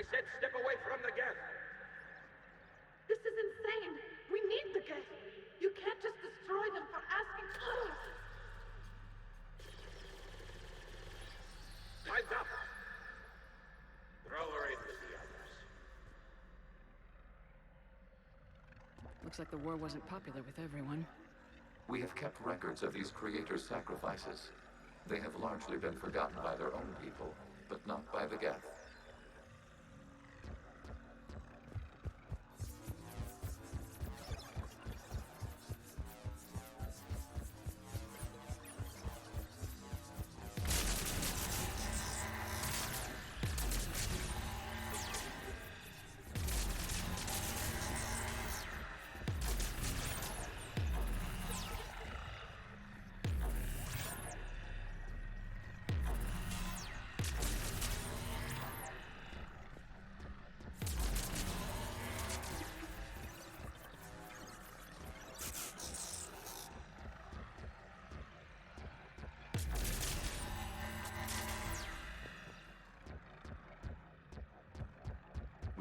I said step away from the Geth! This is insane! We need the Geth! You can't just destroy them for asking for us! Time's up! Throw her in with the others. Looks like the war wasn't popular with everyone. We have kept records of these creators' sacrifices. They have largely been forgotten by their own people, but not by the Geth.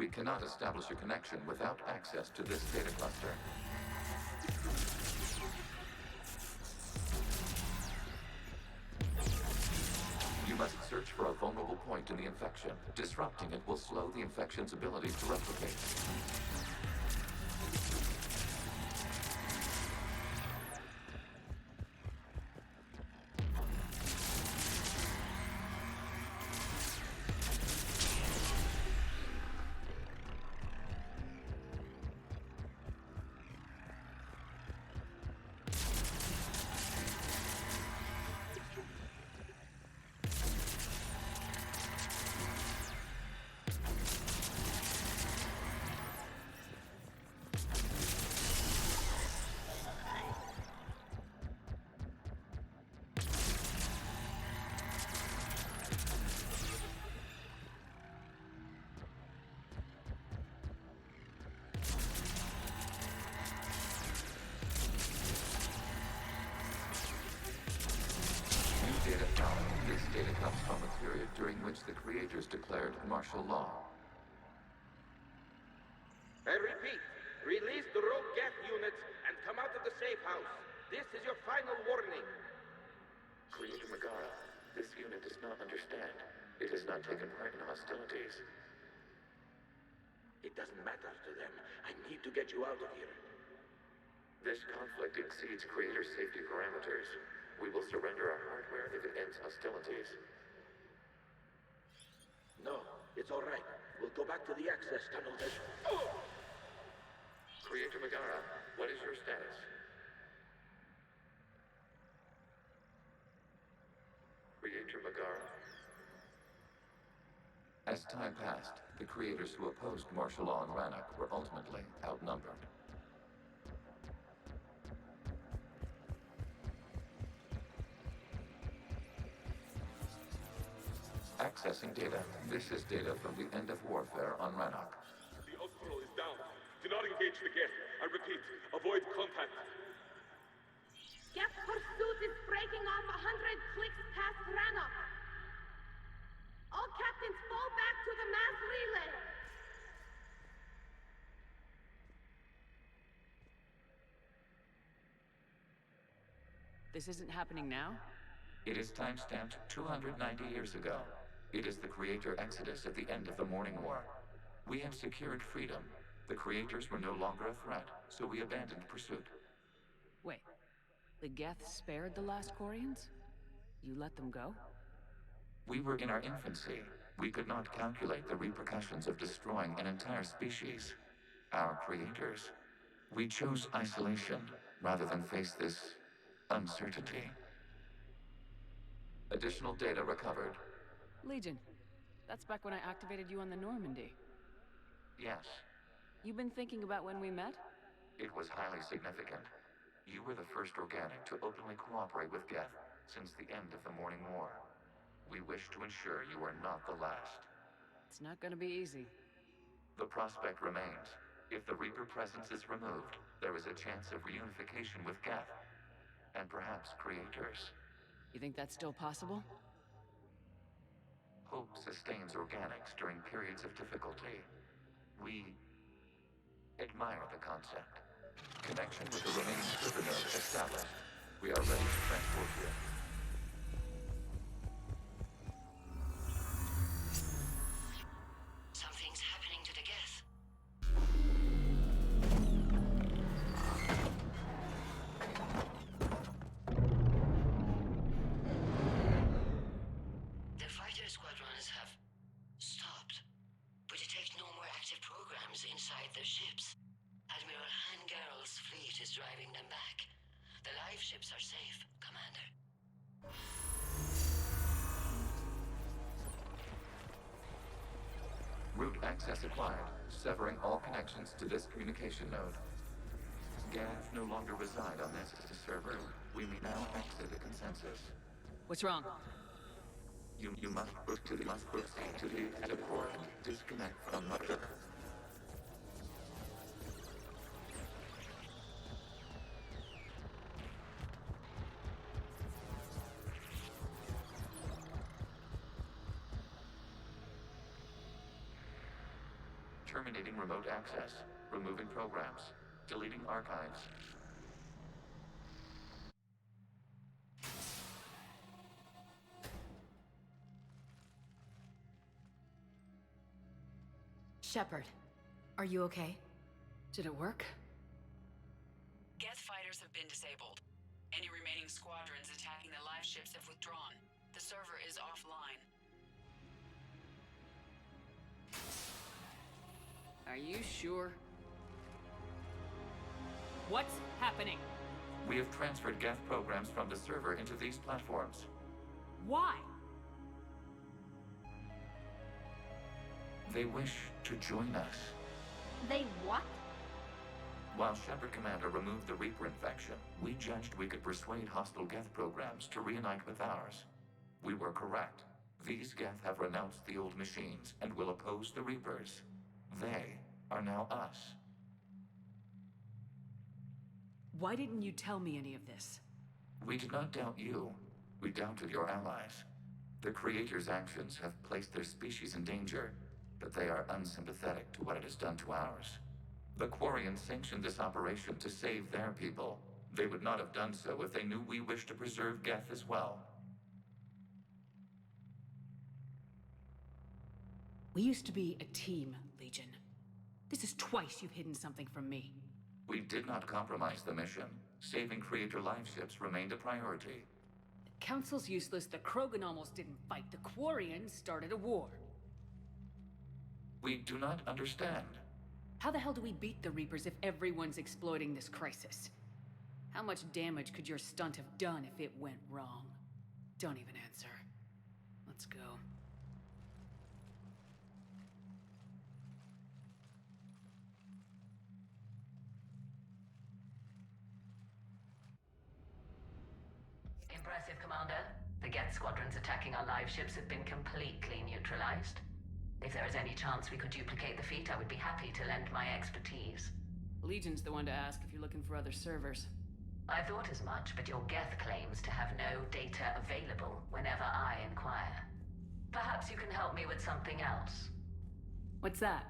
We cannot establish a connection without access to this data cluster. You must search for a vulnerable point in the infection. Disrupting it will slow the infection's ability to replicate. This data comes from a period during which the creators declared martial law. I repeat, release the rogue Geth units and come out of the safe house. This is your final warning. Creator Megara, this unit does not understand. It has not taken part in hostilities. It doesn't matter to them. I need to get you out of here. This conflict exceeds Creator's safety parameters. We will surrender our hardware if it ends hostilities. No, it's all right. We'll go back to the access tunnel then. Creator Megara, what is your status? Creator Megara. As time passed, the creators who opposed martial law in Rannoch were ultimately outnumbered. Accessing data. This is data from the end of warfare on Rannoch. The Austral is down. Do not engage the Geth. I repeat, avoid contact. Geth pursuit is breaking off 100 clicks past Rannoch. All captains fall back to the mass relay. This isn't happening now? It is timestamped 290 years ago. It is the Creator Exodus at the end of the Morning War. We had secured freedom. The Creators were no longer a threat, so we abandoned pursuit. Wait, the Geth spared the last Quarians? You let them go? We were in our infancy. We could not calculate the repercussions of destroying an entire species. Our creators. We chose isolation rather than face this uncertainty. Additional data recovered. Legion. That's back when I activated you on the Normandy. Yes, You've been thinking about when we met? it was highly significant. You were the first organic to openly cooperate with Geth since the end of the Morning War. We wish to ensure you are not the last. It's not gonna be easy. The prospect remains. If the Reaper presence is removed, there is a chance of reunification with Geth. And perhaps creators. You think that's still possible? Hope sustains organics during periods of difficulty. We admire the concept. Connection with the remaining server node established. We are ready to transport you. Something's happening to the Geth. The fighter squadrons have stopped, but detect no more active programs inside their ships. Admiral Hangarl's fleet is driving them back. The live ships are safe, Commander. Route access acquired, severing all connections to this communication node. Geth no longer reside on this server. We may now exit the consensus. What's wrong? You must proceed to the exit port. Disconnect from mother. Terminating remote access. Removing programs. Deleting archives. Shepard, are you okay? Did it work? Geth fighters have been disabled. Any remaining squadrons attacking the live ships have withdrawn. The server is offline. Are you sure? What's happening? We have transferred Geth programs from the server into these platforms. Why? They wish to join us. They what? While Shepard Commander removed the Reaper infection, we judged we could persuade hostile Geth programs to reunite with ours. We were correct. These Geth have renounced the old machines and will oppose the Reapers. They are now us. Why didn't you tell me any of this? We did not doubt you. We doubted your allies. The Creator's actions have placed their species in danger, but they are unsympathetic to what it has done to ours. The Quarians sanctioned this operation to save their people. They would not have done so if they knew we wished to preserve Geth as well. We used to be a team, Legion. This is twice you've hidden something from me. We did not compromise the mission. Saving Creator live ships remained a priority. The Council's useless, the Krogan almost didn't fight, the Quarians started a war. We do not understand. How the hell do we beat the Reapers if everyone's exploiting this crisis? How much damage could your stunt have done if it went wrong? Don't even answer. Let's go. Impressive, Commander. The Geth squadrons attacking our live ships have been completely neutralized. If there is any chance we could duplicate the feat, I would be happy to lend my expertise. Legion's the one to ask if you're looking for other servers. I thought as much, but your Geth claims to have no data available whenever I inquire. Perhaps you can help me with something else. What's that?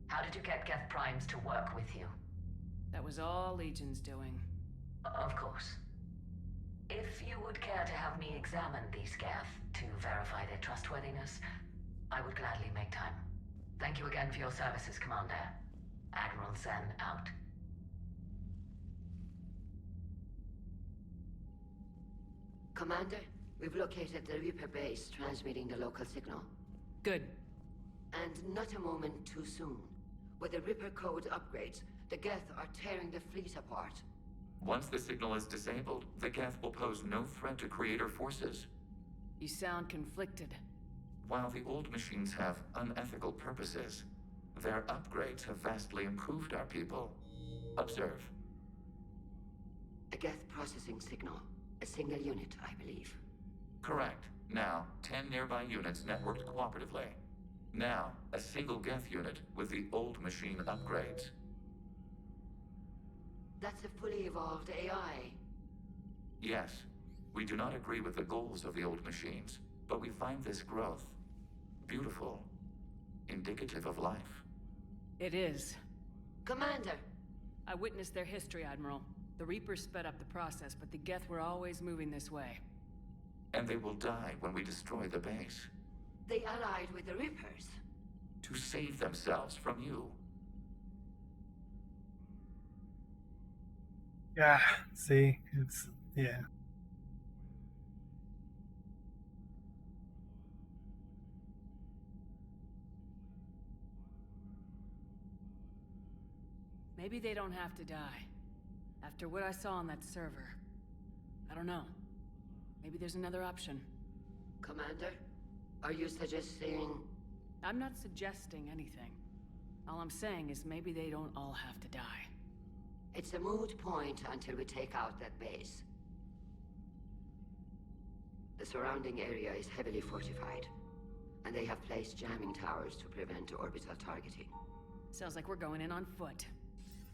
How did you get Geth primes to work with you? That was all Legion's doing. Of course. If you would care to have me examine these Geth to verify their trustworthiness, I would gladly make time. Thank you again for your services, Commander. Admiral Zen out. Commander, we've located the Reaper base transmitting the local signal. Good. And not a moment too soon. With the Reaper code upgrades, the Geth are tearing the fleet apart. Once the signal is disabled, the Geth will pose no threat to Creator forces. You sound conflicted. While the old machines have unethical purposes, their upgrades have vastly improved our people. Observe. A Geth processing signal. A single unit, I believe. Correct. Now, 10 nearby units networked cooperatively. Now, a single Geth unit with the old machine upgrades. That's a fully evolved AI. Yes, we do not agree with the goals of the old machines, but we find this growth Beautiful. Indicative of life. It is. Commander! I witnessed their history, Admiral. The Reapers sped up the process, but the Geth were always moving this way. And they will die when we destroy the base. They allied with the Reapers. To save themselves from you. Yeah, see, it's, yeah. Maybe they don't have to die. After what I saw on that server. I don't know. Maybe there's another option. Commander, are you suggesting... I'm not suggesting anything. All I'm saying is maybe they don't all have to die. It's a moot point until we take out that base. The surrounding area is heavily fortified, and they have placed jamming towers to prevent orbital targeting. Sounds like we're going in on foot.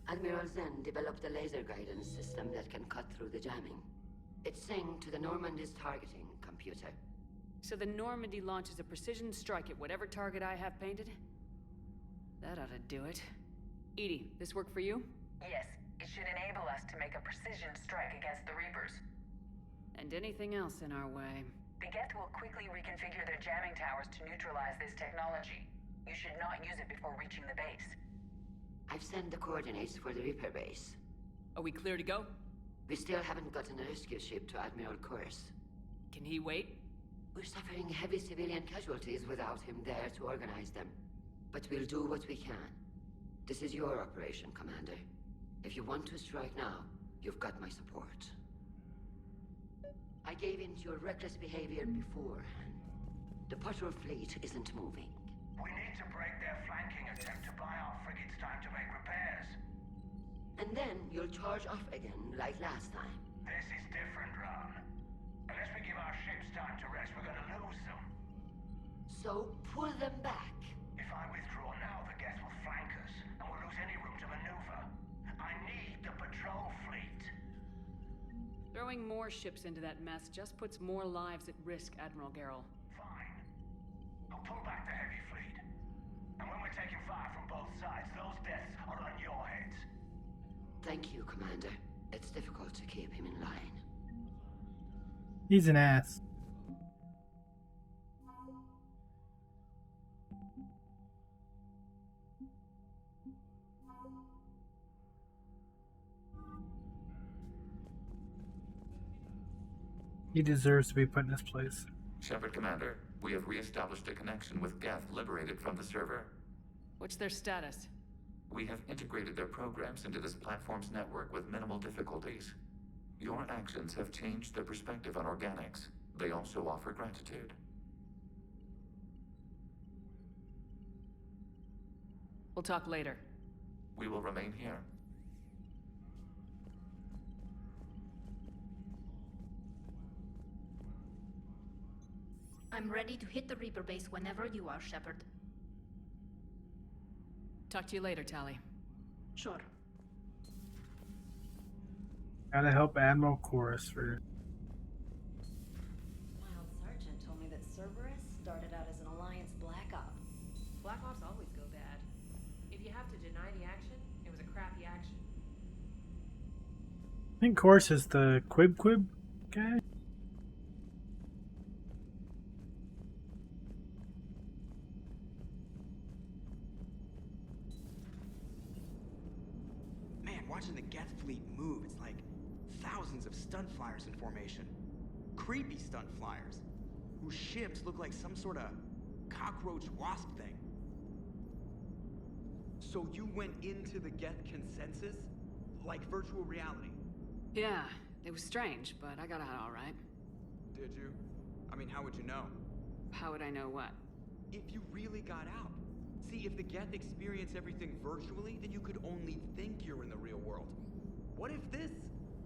Admiral Zen developed a laser guidance system that can cut through the jamming. It's synced to the Normandy's targeting computer. So the Normandy launches a precision strike at whatever target I have painted? That ought to do it. Edie, this work for you? Yes, it should enable us to make a precision strike against the Reapers. And anything else in our way. The Geth will quickly reconfigure their jamming towers to neutralize this technology. You should not use it before reaching the base. I've sent the coordinates for the Reaper base. Are we clear to go? We still haven't gotten a rescue ship to Admiral Kurz. Can he wait? We're suffering heavy civilian casualties without him there to organize them. But we'll do what we can. This is your operation, Commander. If you want to strike now, you've got my support. I gave in to your reckless behavior beforehand. The patrol fleet isn't moving. We need to break their flanking attempt to buy our frigates time to make repairs. And then you'll charge off again, like last time. This is different, Ron. Unless we give our ships time to rest, we're gonna lose them. So pull them back. If I withdraw now, the Geth will flank us, and we'll lose any room to maneuver. I need the patrol fleet. Throwing more ships into that mess just puts more lives at risk, Admiral Garrel. Fine. I'll pull back the heavy fleet. And when we're taking fire from both sides, those deaths are on your heads. Thank you, Commander. It's difficult to keep him in line. He's an ass. He deserves to be put in his place. Shepard, Commander, we have re-established a connection with Geth liberated from the server. What's their status? We have integrated their programs into this platform's network with minimal difficulties. Your actions have changed their perspective on organics. They also offer gratitude. We'll talk later. We will remain here. I'm ready to hit the Reaper base whenever you are, Shepard. Talk to you later, Tali. Sure. Gotta help Admiral Chorus for. Mild Sergeant told me that Cerberus started out as an Alliance Black Op. Black Ops always go bad. If you have to deny the action, it was a crappy action. I think Chorus is the Quib guy. Watching the Geth fleet move, it's like thousands of stunt flyers in formation. Creepy stunt flyers, whose ships look like some sort of cockroach wasp thing. So you went into the Geth consensus? Like virtual reality? Yeah, it was strange, but I got out all right. Did you? I mean, how would you know? How would I know what? If you really got out. See, if the Geth experience everything virtually, then you could only think you're in the real world. What if this,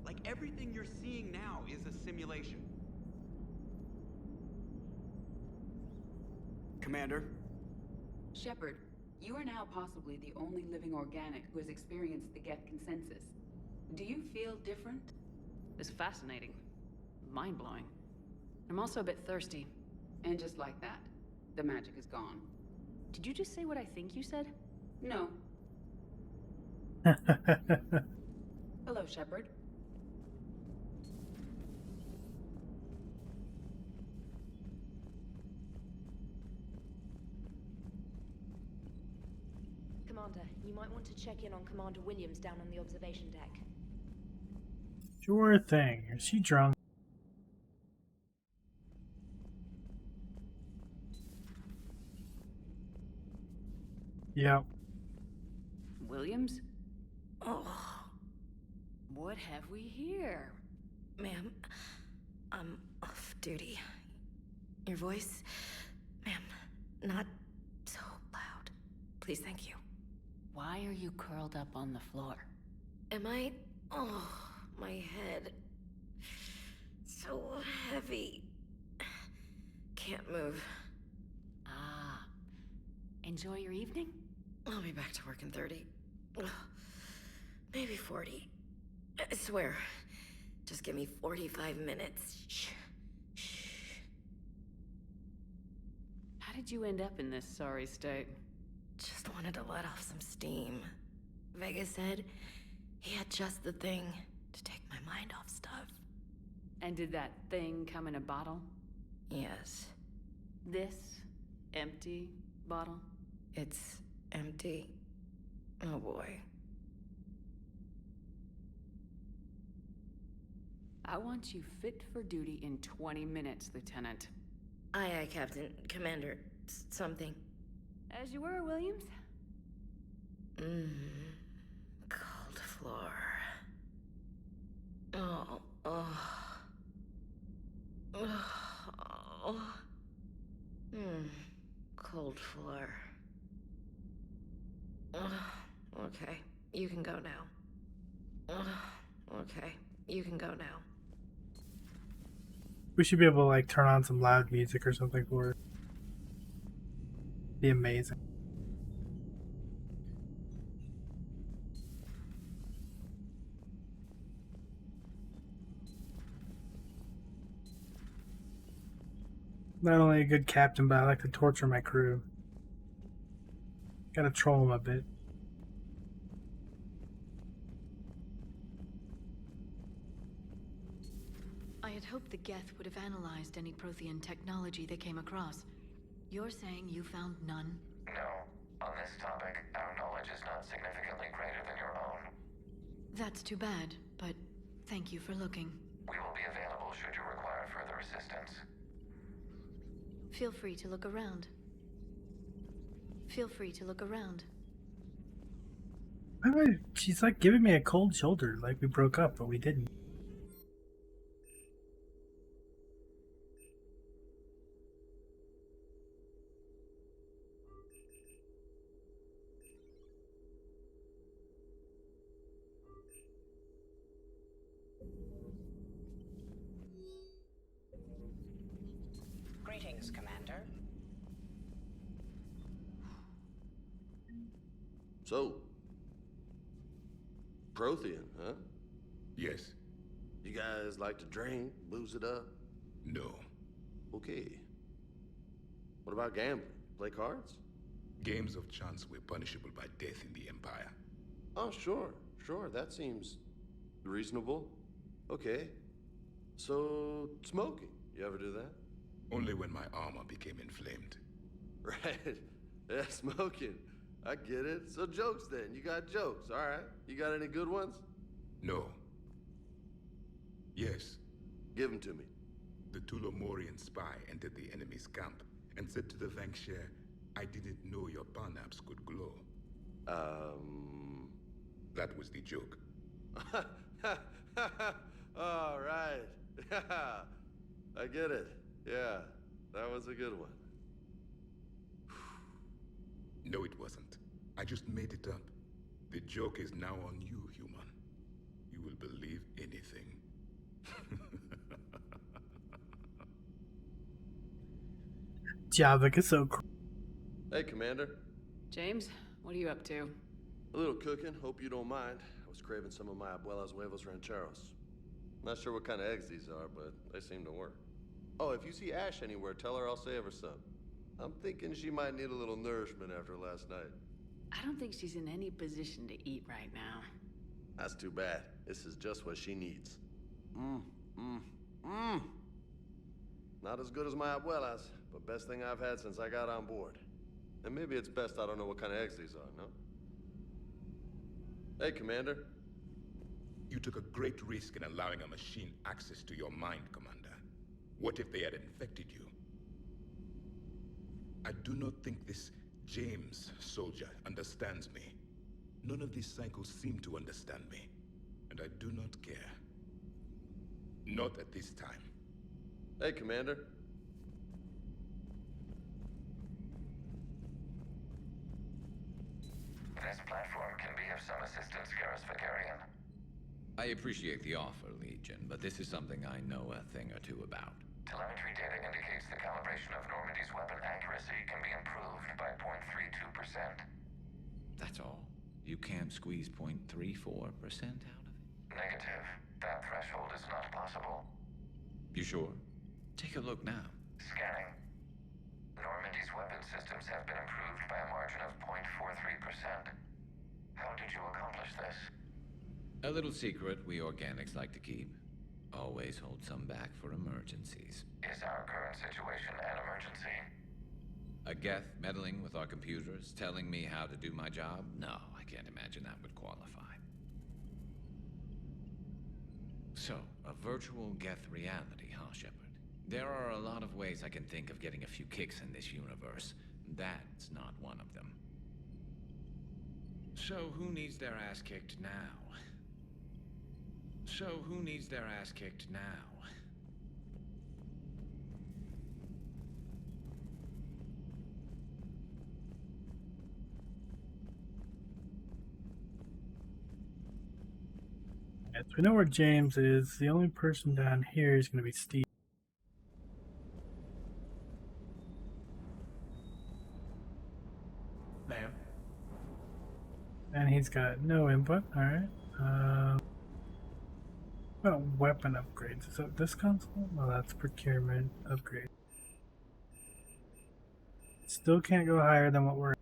like everything you're seeing now, is a simulation? Commander? Shepard, you are now possibly the only living organic who has experienced the Geth consensus. Do you feel different? It's fascinating. Mind-blowing. I'm also a bit thirsty. And just like that, The magic is gone. Did you just say what I think you said? No. Hello, Shepard. Commander, you might want to check in on Commander Williams down on the observation deck. Sure thing. Is she drunk? Yep. Williams? Oh, What have we here? ma'am, I'm off duty. Your voice, ma'am, not so loud. Please, thank you. Why are you curled up on the floor? Am I? Oh, my head. So heavy. Can't move. Ah. Enjoy your evening? I'll be back to work in 30. Ugh, maybe 40. I swear. Just give me 45 minutes. Shh. Shh. How did you end up in this sorry state? Just wanted to let off some steam. Vega said he had just the thing to take my mind off stuff. And did that thing come in a bottle? Yes. This empty bottle? It's empty. Oh boy. I want you fit for duty in 20 minutes, Lieutenant. Aye, Captain. Commander. Something. As you were, Williams. Cold floor. Oh, oh. Oh. Cold floor. Okay, you can go now. Okay, you can go now. We should be able to like turn on some loud music or something for it. Be amazing. Not only a good captain, but I like to torture my crew. Gotta troll them a bit. I had hoped the Geth would have analyzed any Prothean technology they came across. You're saying you found none? No. On this topic, our knowledge is not significantly greater than your own. That's too bad, but thank you for looking. We will be available should you require further assistance. Feel free to look around. Feel free to look around. She's like giving me a cold shoulder, like we broke up, but we didn't. Greetings, Commander. So, Prothean, huh? Yes. You guys like to drink, booze it up? No. Okay. What about gambling? Play cards? Games of chance were punishable by death in the Empire. Oh, sure. That seems reasonable. Okay. So, smoking. You ever do that? Only when my armor became inflamed. Right. Yeah, smoking. I get it. So jokes then. You got jokes, all right. You got any good ones? No. Yes. Give them to me. The Tulomorian spy entered the enemy's camp and said to the Vanksher, I didn't know your parnaps could glow. That was the joke. All right. I get it. Yeah, that was a good one. No, it wasn't. I just made it up. The joke is now on you, human. You will believe anything. Javik is so Hey, Commander. James, what are you up to? A little cooking. Hope you don't mind. I was craving some of my abuela's huevos rancheros. Not sure what kind of eggs these are, but they seem to work. Oh, if you see Ash anywhere, tell her I'll save her some. I'm thinking she might need a little nourishment after last night. I don't think she's in any position to eat right now. That's too bad. This is just what she needs. Mmm. Not as good as my abuela's, but best thing I've had since I got on board. And maybe it's best I don't know what kind of eggs these are, no? Hey, Commander. You took a great risk in allowing a machine access to your mind, Commander. What if they had infected you? I do not think this James soldier understands me. None of these cycles seem to understand me, and I do not care. Not at this time. Hey, Commander. This platform can be of some assistance, Garrus Vicarian. I appreciate the offer, Legion, but this is something I know a thing or two about. Telemetry data indicates the calibration of Normandy's weapon accuracy can be improved by 0.32%. That's all? You can't squeeze 0.34% out of it? Negative. That threshold is not possible. You sure? Take a look now. Scanning. Normandy's weapon systems have been improved by a margin of 0.43%. How did you accomplish this? A little secret we organics like to keep. Always hold some back for emergencies. Is our current situation an emergency? A Geth meddling with our computers, telling me how to do my job? No, I can't imagine that would qualify. So, a virtual Geth reality, huh, Shepard? There are a lot of ways I can think of getting a few kicks in this universe. That's not one of them. So, who needs their ass kicked now? Yes, we know where James is. The only person down here is going to be Steve. Ma'am. And he's got no input. Alright. Oh, weapon upgrades. Is that this console? Well, that's procurement upgrade. Still can't go higher than what we're.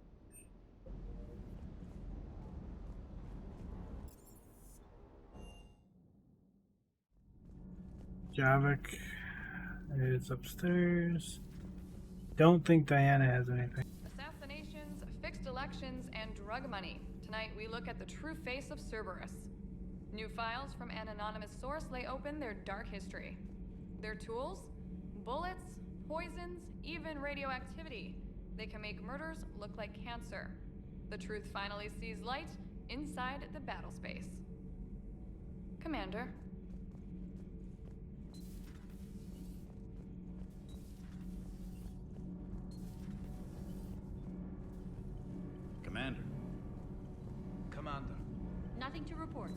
Javik is upstairs. Don't think Diana has anything. Assassinations, fixed elections, and drug money. Tonight we look at the true face of Cerberus. New files from an anonymous source lay open their dark history. Their tools? Bullets, poisons, even radioactivity. They can make murders look like cancer. The truth finally sees light inside the battle space. Commander. Commander. Commander. Nothing to report.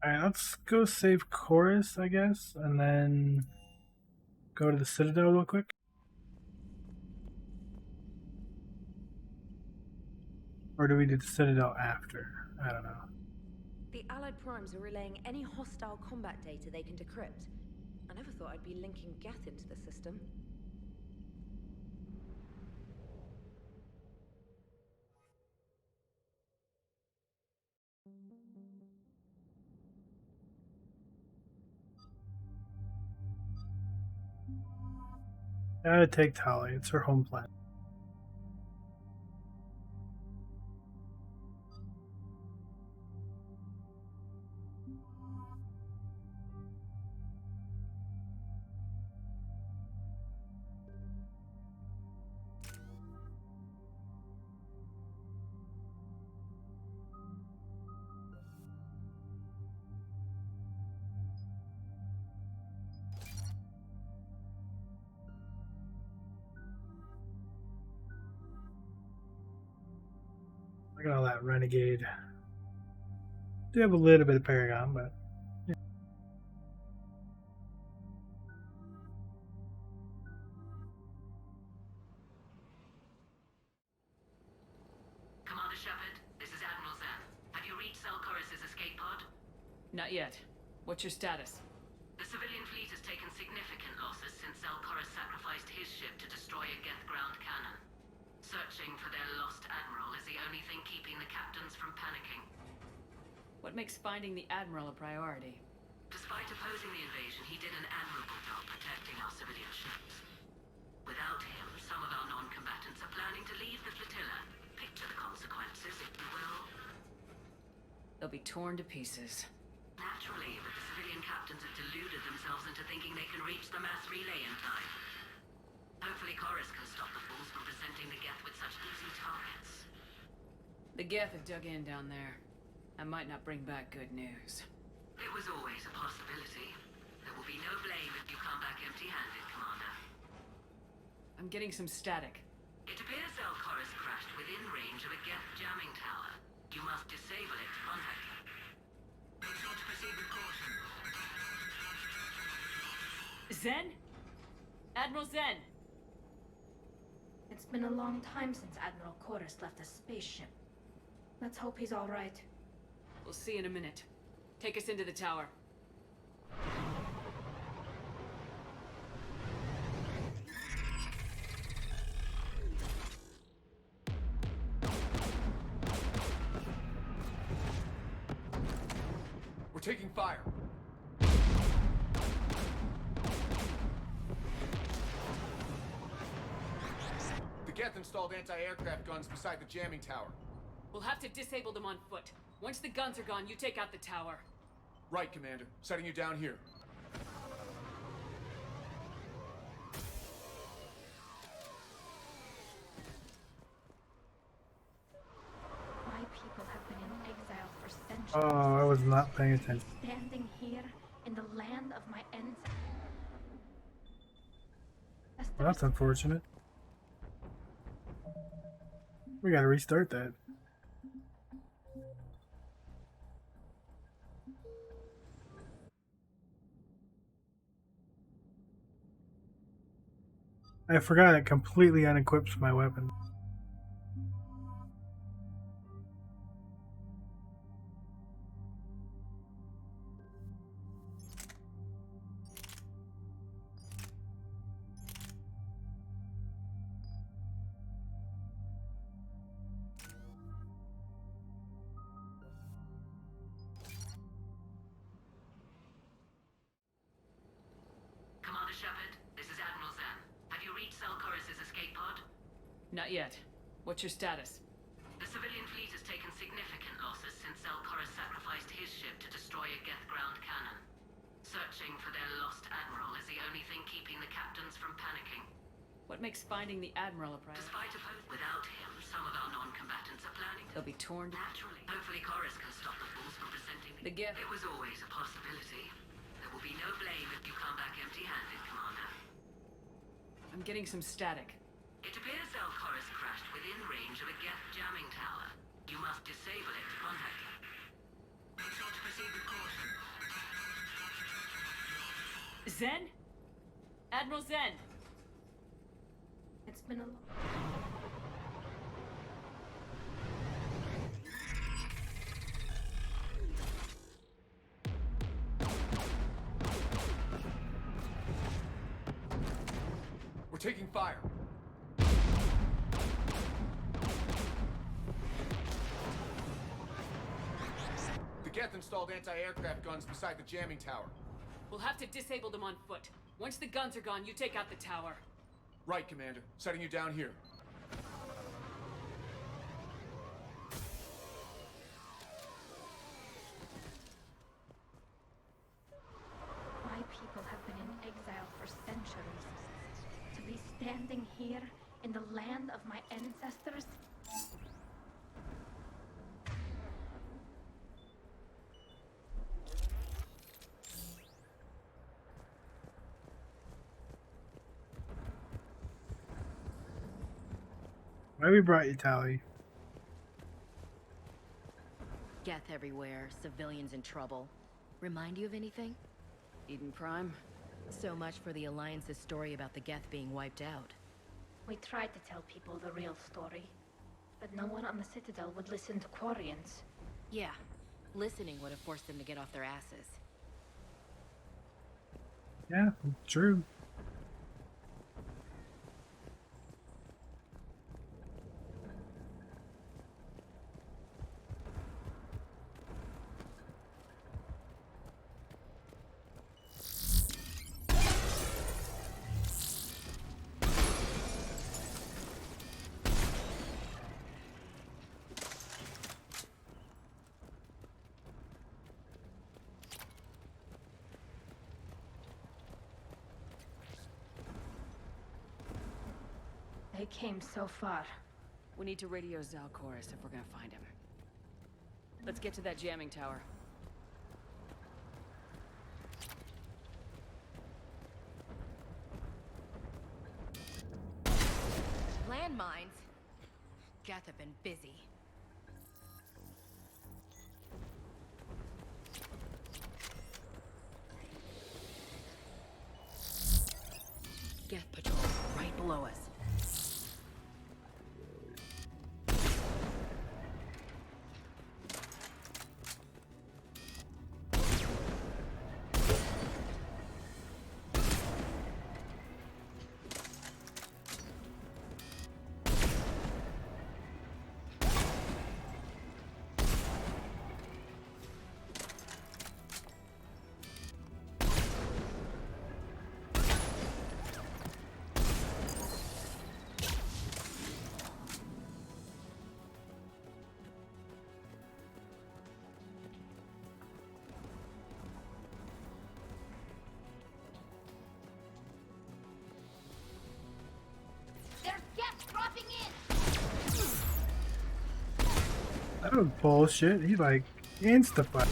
Alright, let's go save Chorus, I guess, and then go to the Citadel real quick. Or do we do the Citadel after? I don't know. The Allied Primes are relaying any hostile combat data they can decrypt. I never thought I'd be linking Geth into the system. Gotta take Tali, it's her home planet. Look at all that renegade. Do have a little bit of Paragon, but yeah. Commander Shepard, this is Admiral Zen. Have you reached Selchoris' escape pod? Not yet. What's your status? The civilian fleet has taken significant losses since Selchoris sacrificed his ship to destroy a Geth ground cannon. Searching for their lost admiral is the only thing keeping the captains from panicking. What makes finding the Admiral a priority? Despite opposing the invasion, he did an admirable job protecting our civilian ships. Without him, some of our non-combatants are planning to leave the flotilla. Picture the consequences, if you will. They'll be torn to pieces. Naturally, but the civilian captains have deluded themselves into thinking they can reach the mass relay in time. Hopefully Chorus can stop the fools from presenting the Geth with such easy targets. The Geth have dug in down there. I might not bring back good news. It was always a possibility. There will be no blame if you come back empty-handed, Commander. I'm getting some static. It appears Selchoris crashed within range of a Geth jamming tower. You must disable it to contact him. Make sure to proceed with caution. Zen? Admiral Zen! It's been a long time since Admiral Chorus left a spaceship. Let's hope he's all right. We'll see in a minute. Take us into the tower. We're taking fire. The Geth installed anti-aircraft guns beside the jamming tower. We'll have to disable them on foot. Once the guns are gone, you take out the tower. Right, Commander. Setting you down here. My people have been in exile for centuries. Oh, I was not paying attention. Standing here in the land of my ancestors. Well, that's unfortunate. We gotta restart that. I forgot it completely unequips my weapon. Commander Shepard, this is Admiral Zen. Have you reached Selchoris' escape pod? Not yet. What's your status? The civilian fleet has taken significant losses since Selchoris sacrificed his ship to destroy a Geth ground cannon. Searching for their lost admiral is the only thing keeping the captains from panicking. What makes finding the Admiral a priority? Despite without him, some of our non-combatants are planning to... They'll be torn to... Naturally. Hopefully Chorus can stop the fools from presenting the Geth. It was always a possibility. There will be no blame if you come back empty-handed, Commander. I'm getting some static. It appears Selchoris crashed within range of a Geth jamming tower. You must disable it to contact him. Make sure to proceed with caution. Zen? Admiral Zen! It's been a We're taking fire. The Geth installed anti-aircraft guns beside the jamming tower. We'll have to disable them on foot. Once the guns are gone, you take out the tower. Right, Commander. Setting you down here. My people have been in exile for centuries. To be standing here in the land of my ancestors? Why we brought you, Tally? Geth everywhere, civilians in trouble. Remind you of anything? Eden Prime? So much for the Alliance's story about the Geth being wiped out. We tried to tell people the real story, but no one on the Citadel would listen to Quarians. Yeah, listening would have forced them to get off their asses. Yeah, true. They came so far. We need to radio Zalcoris if we're gonna find him. Let's get to that jamming tower. Landmines? Geth have been busy. Geth patrol right below us. That was bullshit. He like insta-fight.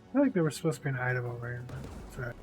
I feel like there was supposed to be an item over here, but sorry.